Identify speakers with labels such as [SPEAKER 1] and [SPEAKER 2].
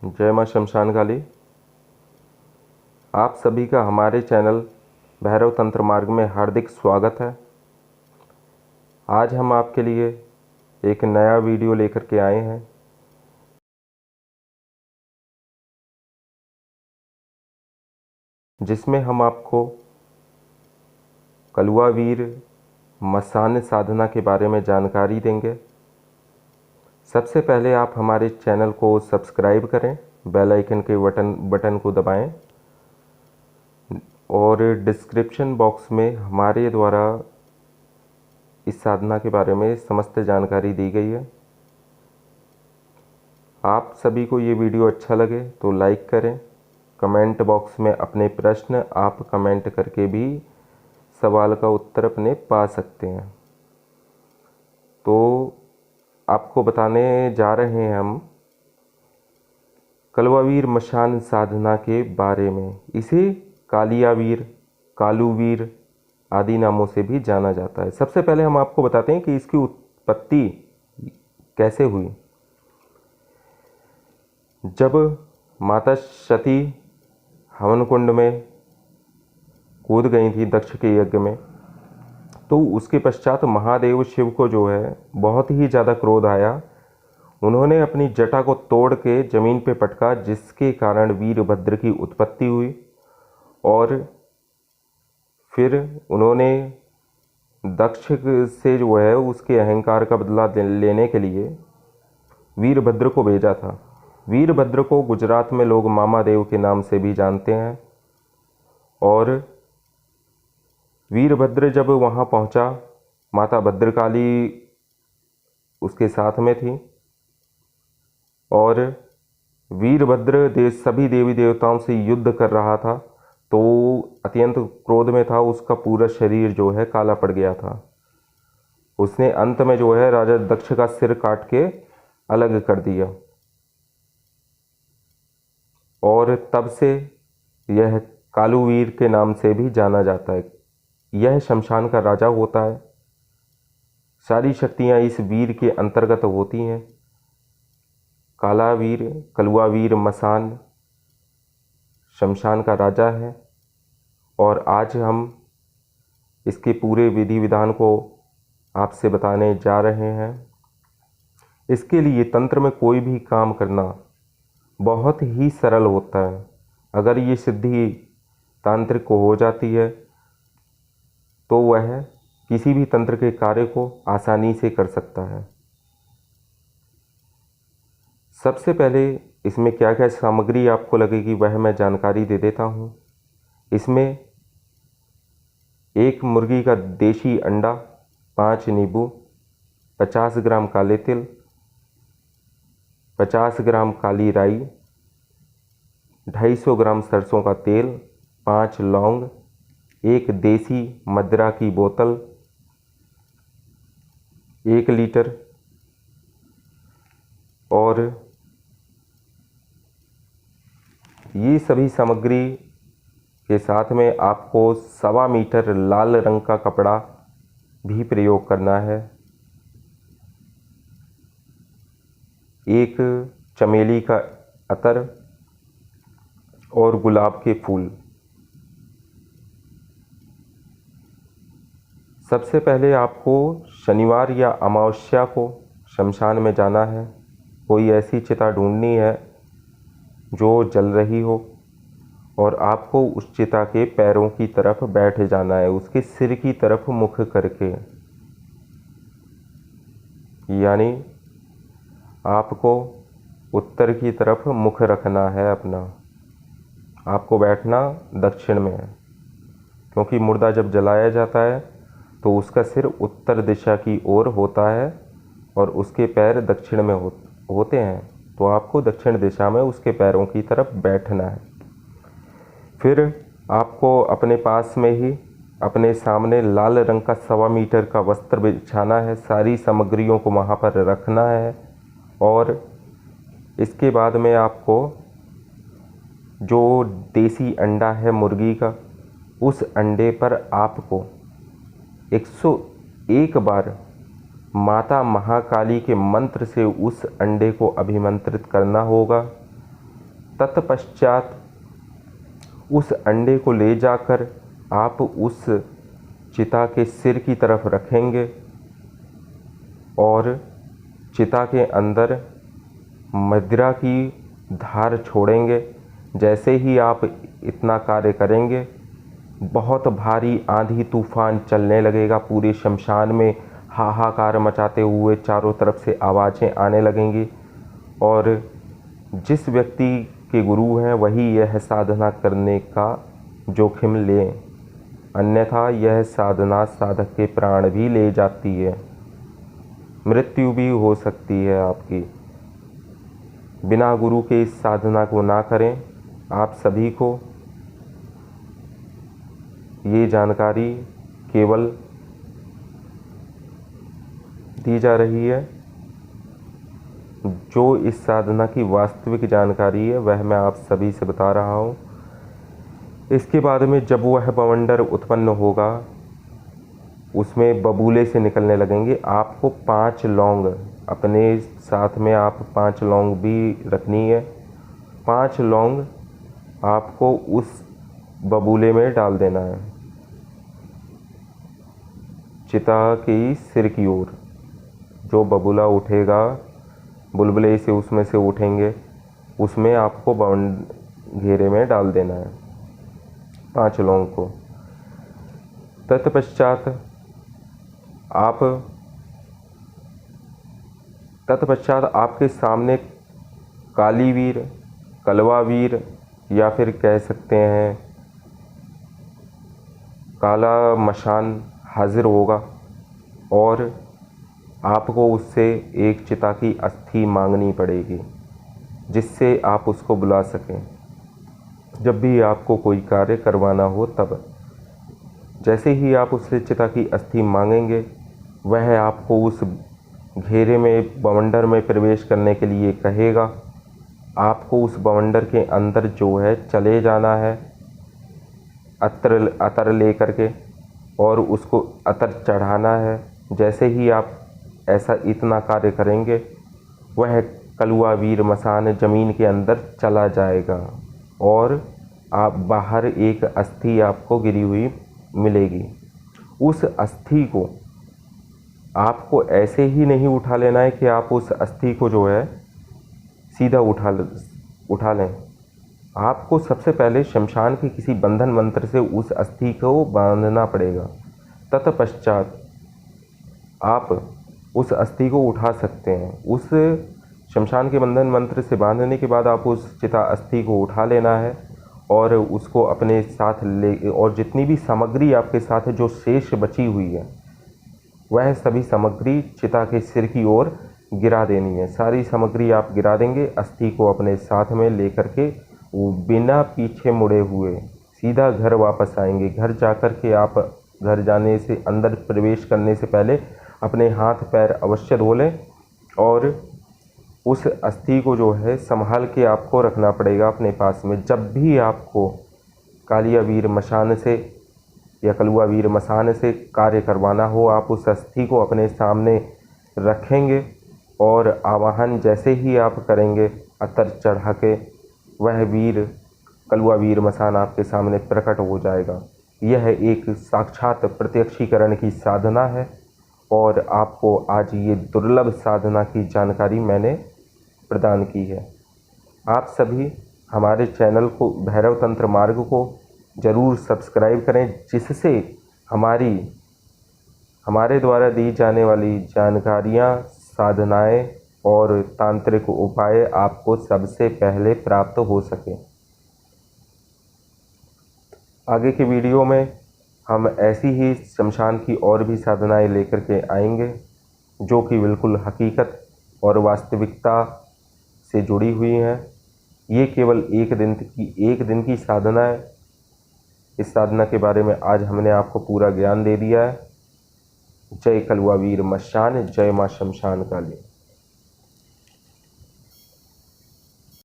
[SPEAKER 1] जय मां शमशान काली। आप सभी का हमारे चैनल भैरव तंत्र मार्ग में हार्दिक स्वागत है। आज हम आपके लिए एक नया वीडियो लेकर के आए हैं, जिसमें हम आपको कलवा वीर मसान साधना के बारे में जानकारी देंगे। सबसे पहले आप हमारे चैनल को सब्सक्राइब करें, बेल आइकन के बटन को दबाएं और डिस्क्रिप्शन बॉक्स में हमारे द्वारा इस साधना के बारे में समस्त जानकारी दी गई है। आप सभी को ये वीडियो अच्छा लगे तो लाइक करें। कमेंट बॉक्स में अपने प्रश्न आप कमेंट करके भी सवाल का उत्तर अपने पा सकते हैं। तो आपको बताने जा रहे हैं हम कलवावीर मशान साधना के बारे में। इसे कालियावीर, कालूवीर आदि नामों से भी जाना जाता है। सबसे पहले हम आपको बताते हैं कि इसकी उत्पत्ति कैसे हुई। जब माता सती हवन कुंड में कूद गई थी दक्ष के यज्ञ में, तो उसके पश्चात महादेव शिव को जो है बहुत ही ज़्यादा क्रोध आया। उन्होंने अपनी जटा को तोड़ के जमीन पे पटका, जिसके कारण वीरभद्र की उत्पत्ति हुई। और फिर उन्होंने दक्ष से जो है उसके अहंकार का बदला लेने के लिए वीरभद्र को भेजा था। वीरभद्र को गुजरात में लोग मामा देव के नाम से भी जानते हैं। और वीरभद्र जब वहाँ पहुँचा, माता भद्रकाली उसके साथ में थी और वीरभद्र सभी देवी देवताओं से युद्ध कर रहा था। तो अत्यंत क्रोध में था, उसका पूरा शरीर जो है काला पड़ गया था। उसने अंत में जो है राजा दक्ष का सिर काट के अलग कर दिया। और तब से यह कालूवीर के नाम से भी जाना जाता है। यह शमशान का राजा होता है। सारी शक्तियाँ इस वीर के अंतर्गत होती हैं। कालावीर, कलवावीर मसान शमशान का राजा है। और आज हम इसके पूरे विधि विधान को आपसे बताने जा रहे हैं। इसके लिए तंत्र में कोई भी काम करना बहुत ही सरल होता है। अगर ये सिद्धि तांत्रिक को हो जाती है तो वह किसी भी तंत्र के कार्य को आसानी से कर सकता है। सबसे पहले इसमें क्या क्या सामग्री आपको लगेगी वह मैं जानकारी दे देता हूँ। इसमें 1 मुर्गी का देशी अंडा, 5 नींबू, 50 ग्राम काले तिल, 50 ग्राम काली राई, 250 ग्राम सरसों का तेल, 5 लौंग, 1 देसी मदिरा की बोतल, 1 लीटर और ये सभी सामग्री के साथ में आपको 1.25 मीटर लाल रंग का कपड़ा भी प्रयोग करना है। 1 चमेली का अतर और गुलाब के फूल। सबसे पहले आपको शनिवार या अमावस्या को शमशान में जाना है। कोई ऐसी चिता ढूंढनी है जो जल रही हो और आपको उस चिता के पैरों की तरफ बैठ जाना है, उसके सिर की तरफ मुख करके। यानी आपको उत्तर की तरफ मुख रखना है अपना। आपको बैठना दक्षिण में है, क्योंकि मुर्दा जब जलाया जाता है तो उसका सिर उत्तर दिशा की ओर होता है और उसके पैर दक्षिण में होते हैं। तो आपको दक्षिण दिशा में उसके पैरों की तरफ बैठना है। फिर आपको अपने पास में ही अपने सामने लाल रंग का 1.25 मीटर का वस्त्र बिछाना है। सारी सामग्रियों को वहाँ पर रखना है। और इसके बाद में आपको जो देसी अंडा है मुर्गी का, उस अंडे पर आपको 101 बार माता महाकाली के मंत्र से उस अंडे को अभिमंत्रित करना होगा। तत्पश्चात उस अंडे को ले जाकर आप उस चिता के सिर की तरफ रखेंगे और चिता के अंदर मदिरा की धार छोड़ेंगे। जैसे ही आप इतना कार्य करेंगे, बहुत भारी आंधी तूफान चलने लगेगा। पूरे शमशान में हाहाकार मचाते हुए चारों तरफ से आवाज़ें आने लगेंगी और जिस व्यक्ति के गुरु हैं वही यह साधना करने का जोखिम लें, अन्यथा यह साधना साधक के प्राण भी ले जाती है, मृत्यु भी हो सकती है आपकी। बिना गुरु के इस साधना को ना करें। आप सभी को ये जानकारी केवल दी जा रही है। जो इस साधना की वास्तविक जानकारी है वह मैं आप सभी से बता रहा हूँ। इसके बाद में जब वह बवंडर उत्पन्न होगा, उसमें बबूले से निकलने लगेंगे। आपको 5 लौंग अपने साथ में, आप 5 लौंग भी रखनी है। 5 लौंग आपको उस बबूले में डाल देना है, चिता की सिर की ओर। जो बबूला उठेगा, बुलबुले से उसमें से उठेंगे, उसमें आपको घेरे में डाल देना है 5 लौंग को। तत्पश्चात आपके सामने काली वीर, कलवा वीर या फिर कह सकते हैं काला मशान हाजिर होगा और आपको उससे एक चिता की अस्थि मांगनी पड़ेगी जिससे आप उसको बुला सकें। जब भी आपको कोई कार्य करवाना हो तब जैसे ही आप उससे चिता की अस्थि मांगेंगे, वह आपको उस घेरे में, बवंडर में प्रवेश करने के लिए कहेगा। आपको उस बवंडर के अंदर जो है चले जाना है अतर लेकर के और उसको अतर चढ़ाना है। जैसे ही आप ऐसा इतना कार्य करेंगे, वह कलवा वीर मसान ज़मीन के अंदर चला जाएगा और आप बाहर एक अस्थि आपको गिरी हुई मिलेगी। उस अस्थि को आपको ऐसे ही नहीं उठा लेना है कि आप उस अस्थि को जो है सीधा उठा लें। आपको सबसे पहले शमशान के किसी बंधन मंत्र से उस अस्थि को बांधना पड़ेगा। तत्पश्चात आप उस अस्थि को उठा सकते हैं। उस शमशान के बंधन मंत्र से बांधने के बाद आप उस चिता अस्थि को उठा लेना है और उसको अपने साथ ले, और जितनी भी सामग्री आपके साथ है जो शेष बची हुई है, वह सभी सामग्री चिता के सिर की ओर गिरा देनी है। सारी सामग्री आप गिरा देंगे। अस्थि को अपने साथ में लेकर के वो बिना पीछे मुड़े हुए सीधा घर वापस आएंगे। घर जाकर के आप घर जाने से, अंदर प्रवेश करने से पहले अपने हाथ पैर अवश्य धो लें और उस अस्थि को जो है संभाल के आपको रखना पड़ेगा अपने पास में। जब भी आपको कालिया वीर मशान से या कलुआ वीर मसान से कार्य करवाना हो, आप उस अस्थि को अपने सामने रखेंगे और आवाहन जैसे ही आप करेंगे, अतर चढ़ा के वह वीर, कलुआ वीर मसान आपके सामने प्रकट हो जाएगा। यह एक साक्षात प्रत्यक्षीकरण की साधना है और आपको आज ये दुर्लभ साधना की जानकारी मैंने प्रदान की है। आप सभी हमारे चैनल को, भैरव तंत्र मार्ग को ज़रूर सब्सक्राइब करें, जिससे हमारे द्वारा दी जाने वाली जानकारियाँ, साधनाएँ और तांत्रिक उपाय आपको सबसे पहले प्राप्त हो सके। आगे के वीडियो में हम ऐसी ही शमशान की और भी साधनाएँ लेकर के आएंगे जो कि बिल्कुल हकीकत और वास्तविकता से जुड़ी हुई हैं। ये केवल एक दिन की साधना है। इस साधना के बारे में आज हमने आपको पूरा ज्ञान दे दिया है। जय कलुआ वीर मशान, जय माँ शमशान काली।